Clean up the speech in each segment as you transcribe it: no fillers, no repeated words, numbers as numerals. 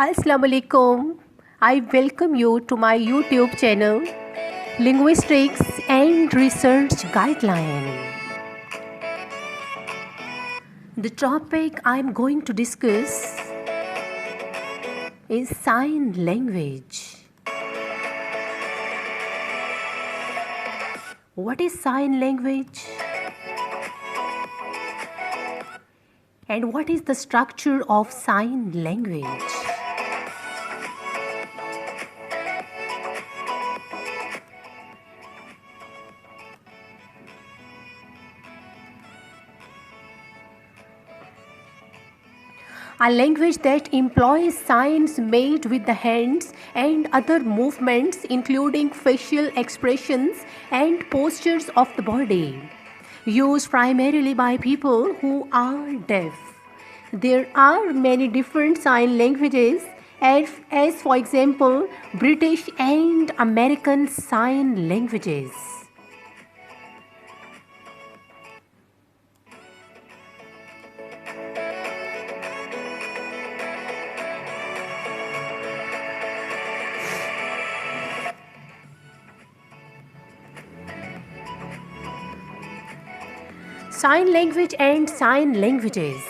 Assalamu alaikum. I welcome you to my YouTube channel Linguistics and Research Guideline. The topic I am going to discuss is sign language. What is sign language? And what is the structure of sign language? A language that employs signs made with the hands and other movements, including facial expressions and postures of the body, used primarily by people who are deaf. There are many different sign languages, as for example, British and American sign languages. Sign language and sign languages.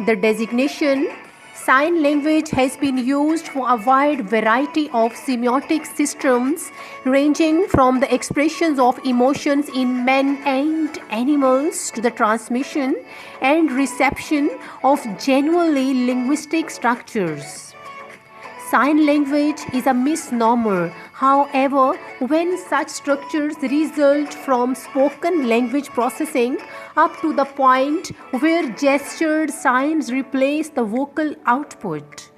The designation sign language has been used for a wide variety of semiotic systems, ranging from the expressions of emotions in men and animals to the transmission and reception of genuinely linguistic structures. Sign language is a misnomer, however, when such structures result from spoken language processing up to the point where gestured signs replace the vocal output.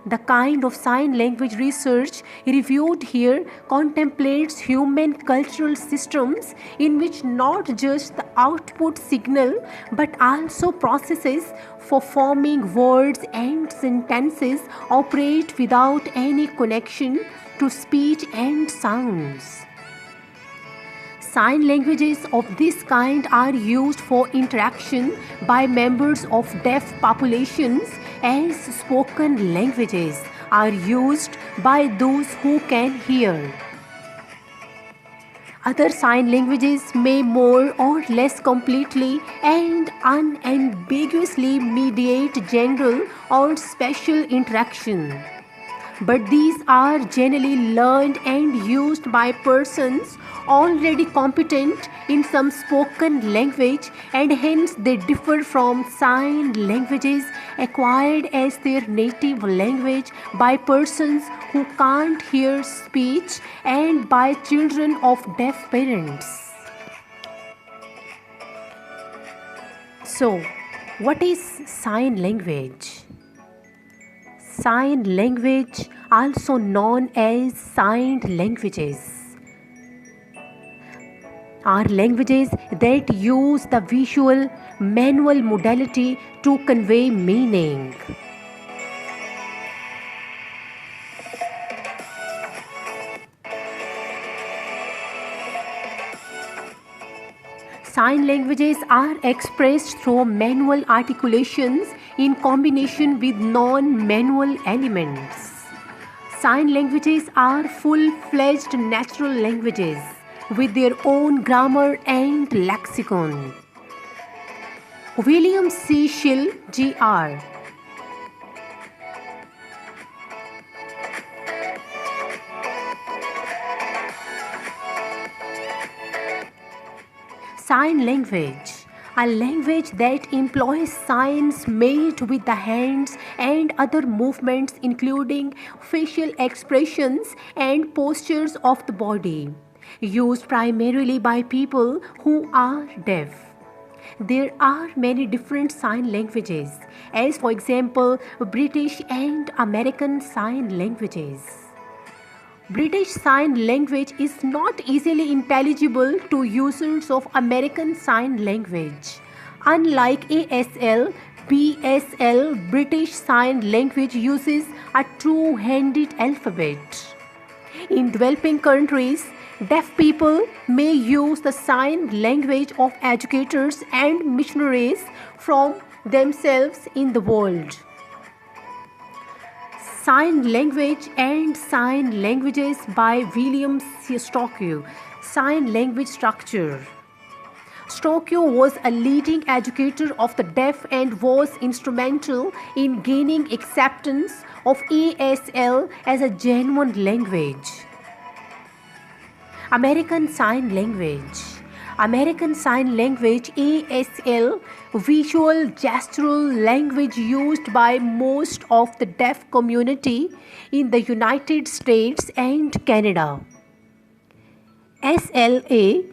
The kind of sign language research reviewed here contemplates human cultural systems in which not just the output signal but also processes for forming words and sentences operate without any connection to speech and sounds. Sign languages of this kind are used for interaction by members of deaf populations, as spoken languages are used by those who can hear. Other sign languages may more or less completely and unambiguously mediate general or special interaction, but these are generally learned and used by persons already competent in some spoken language, and hence they differ from sign languages acquired as their native language by persons who can't hear speech and by children of deaf parents. So, what is sign language? Sign language, also known as signed languages, are languages that use the visual manual modality to convey meaning. Sign languages are expressed through manual articulations in combination with non-manual elements. Sign languages are full-fledged natural languages with their own grammar and lexicon. William C. Schill, Jr. Sign language, a language that employs signs made with the hands and other movements, including facial expressions and postures of the body, used primarily by people who are deaf. There are many different sign languages, as for example, British and American sign languages. British Sign Language is not easily intelligible to users of American Sign Language. Unlike ASL, BSL, British Sign Language uses a two-handed alphabet. In developing countries, deaf people may use the sign language of educators and missionaries from themselves in the world. Sign Language and Sign Languages by William Stokoe. Sign Language Structure. Stokoe was a leading educator of the deaf and was instrumental in gaining acceptance of ASL as a genuine language. American Sign Language. American Sign Language ASL, visual gestural language used by most of the deaf community in the United States and Canada. SLA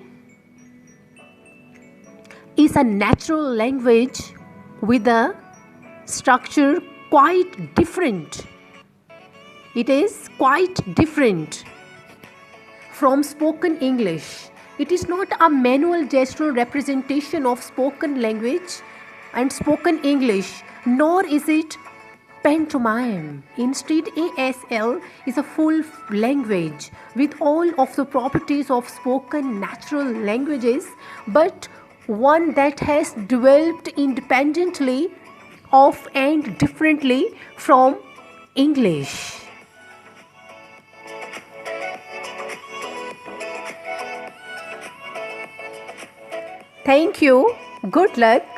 is a natural language with a structure quite different. It is quite different from spoken English. It is not a manual gestural representation of spoken language and spoken English, nor is it pantomime. Instead, ASL is a full language with all of the properties of spoken natural languages, but one that has developed independently of and differently from English. Thank you. Good luck.